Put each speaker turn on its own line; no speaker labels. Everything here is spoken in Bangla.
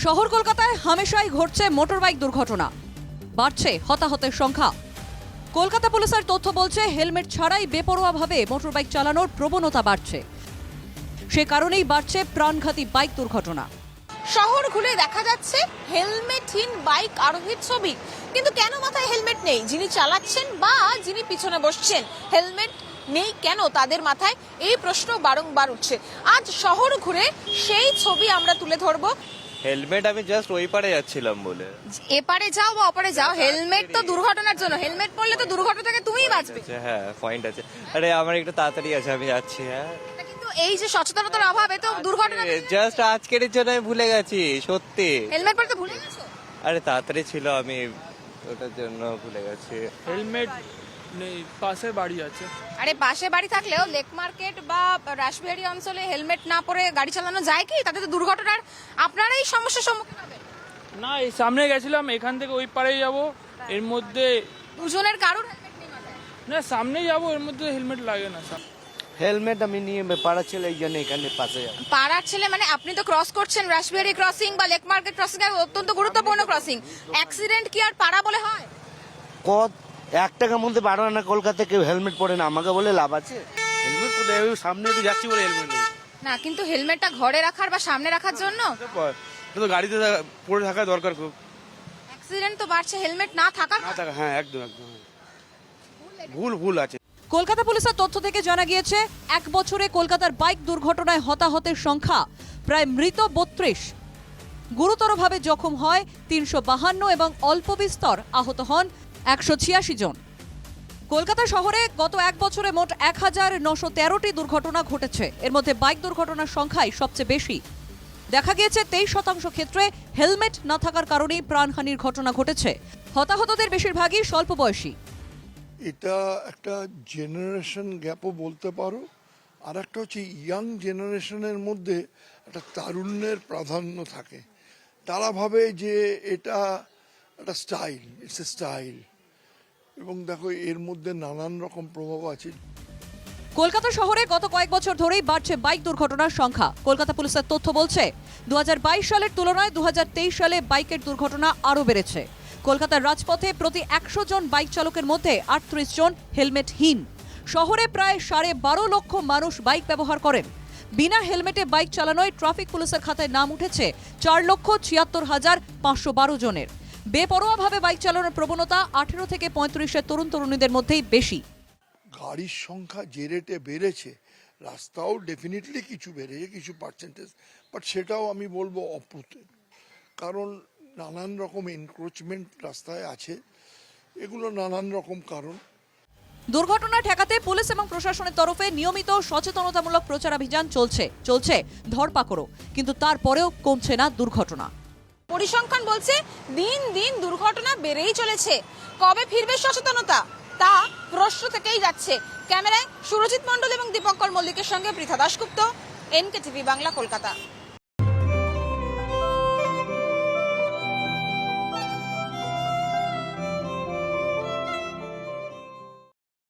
শহর কলকাতায় হামেশাই ঘটছে মোটরবাইক দুর্ঘটনা, বাড়ছে হতাহতের সংখ্যা। কলকাতা পুলিশের তথ্য বলছে হেলমেট ছাড়াই বেপরোয়াভাবে মোটরবাইক চালানোর প্রবণতা বাড়ছে। সে কারণেই বাড়ছে প্রাণঘাতী বাইক দুর্ঘটনা।
শহর ঘুরে দেখা যাচ্ছে হেলমেটহীন বাইক আরোহীর ছবি, কিন্তু কেন মাথায় হেলমেট নেই যিনি চালাচ্ছেন বা যিনি পিছনে বসছেন? হেলমেট নেই কেন তাদের মাথায়, এই প্রশ্ন বারংবার উঠছে। আজ শহর ঘুরে সেই ছবি আমরা তুলে ধরবো।
হেলমেট আমি জাস্ট ওই পারে যাচ্ছিলাম বলে।
এপারে যাও বা ওপারে যাও, হেলমেট তো দুর্ঘটনার জন্য। হেলমেট পরলে তো দুর্ঘটনা থেকে তুমিই বাঁচবে।
হ্যাঁ, পয়েন্ট আছে। আরে আমার একটু তাড়াতাড়ি আছে, আমি যাচ্ছি। হ্যাঁ,
কিন্তু এই যে সচেতনতার অভাবে তো দুর্ঘটনা।
জাস্ট আজকের জন্য আমি ভুলে গেছি, সত্যি।
হেলমেট পরতে ভুলে গেছো?
আরে তাড়াতাড়ি ছিল, আমি ওটার জন্য ভুলে গেছি।
হেলমেট নেই, পাশে বাড়ি আছে।
আরে পাশে বাড়ি থাকলেও লেক মার্কেট বা রাসবিহারী অঞ্চলে হেলমেট না পরে গাড়ি চালানো যায় কি? তাতে তো দুর্ঘটনার আপনারাই সমস্যার সম্মুখীন হবেন।
না, এই সামনে গেছিলাম, এখান থেকে ওই পারে যাব, এর মধ্যে
দুজনের কারোর হেলমেট নেই মাথায়।
না সামনেই যাব, এর মধ্যে হেলমেট লাগে না।
হেলমেট আমি নিয়ে পাড়া ছেলে এই জন্য এখানে পাশে যাবো।
পাড়ার ছেলে মানে আপনি তো ক্রস করছেন রাসবিহারী ক্রসিং বা লেক মার্কেট ক্রসিং, অত্যন্ত গুরুত্বপূর্ণ ক্রসিং। অ্যাক্সিডেন্ট কি আর পাড়া বলে হয়?
কত 1 টাকার মধ্যে বাড়ো না, কলকাতায় কেউ হেলমেট পরে না, আমাকে বলে লাভ আছে? হেলমেট কোথায়, সামনে একটু যাচ্ছি বলে হেলমেট নেই।
না, কিন্তু হেলমেটটা ঘরে রাখার বা সামনে রাখার জন্য।
তো গাড়িতে পরে থাকা দরকার খুব।
অ্যাক্সিডেন্ট তো বাড়ছে হেলমেট না থাকার।
না থাকা, হ্যাঁ একদম একদম ভুল আছে।
কলকাতা পুলিশের তথ্য থেকে জানা গিয়েছে, এক বছরে কলকাতার বাইক দুর্ঘটনায় হতাহতের সংখ্যা প্রায় মৃত 32, গুরুতরভাবে জখম হয় 352 এবং অল্প বিস্তর আহত হন 186 জন। কলকাতা শহরে গত এক বছরে মোট 1913টি দুর্ঘটনা ঘটেছে। এর মধ্যে বাইক দুর্ঘটনার সংখ্যাই সবচেয়ে বেশি। দেখা গিয়েছে 23% ক্ষেত্রে হেলমেট না থাকার কারণেই প্রাণহানির ঘটনা ঘটেছে। হতাহতদের বেশিরভাগই স্বল্প বয়সী।
এটা একটা জেনারেশন গ্যাপও বলতে পারো, আর একটা হচ্ছে ইয়াং জেনারেশনের মধ্যে একটা তারুণ্যের প্রাধান্য থাকে। তারা ভাবে যে এটা একটা স্টাইল, ইটস এ স্টাইল, এবং দেখো এর মধ্যে নানান রকম প্রভাব আছে।
কলকাতা শহরে গত কয়েক বছর ধরেই বাড়ছে বাইক দুর্ঘটনার সংখ্যা। কলকাতা পুলিশের তথ্য বলছে, 2022 সালের তুলনায় 2023 সালে বাইকের দুর্ঘটনা আরও বেড়েছে। কলকাতার রাজপথে প্রতি 100 জন বাইক চালকের মধ্যে 38 জন হেলমেটহীন। শহরে প্রায় 12.5 লক্ষ মানুষ বাইক ব্যবহার করেন। বিনা হেলমেটে বাইক চালানোয় ট্রাফিক পুলিশের খাতায় নাম উঠেছে 4,76,512 জনের। বেপরোয়াভাবে বাইক চালানোর প্রবণতা 18 থেকে 35-এর তরুণ তরুণীদের মধ্যেই বেশি।
গাড়ির সংখ্যা যে রেটে বেড়েছে, রাস্তাও ডেফিনেটলি কিছু বেড়েছে, কিছু পার্সেন্টেজ, বাট সেটাও আমি বলবো অপ্রতুল, কারণ নানান রকম এনক্রোচমেন্ট রাস্তায় আছে, এগুলো নানান রকম কারণ।
দুর্ঘটনা ঠেকাতে পুলিশ এবং প্রশাসনের তরফে নিয়মিত সচেতনতামূলক প্রচারাভিযান চলছে ধরপাকড়ও, কিন্তু তারপরেও কমছে না দুর্ঘটনা।
পরিসংখ্যান বলছে দিন দিন দুর্ঘটনা বেড়েই চলেছে। কবে ফিরবে সচেতনতা, তা প্রশ্ন থেকেই যাচ্ছে। ক্যামেরায় সুরজিৎ মণ্ডল এবং দীপঙ্কর মল্লিকের সঙ্গে পৃথা দাশগুপ্ত, NK TV বাংলা, কলকাতা।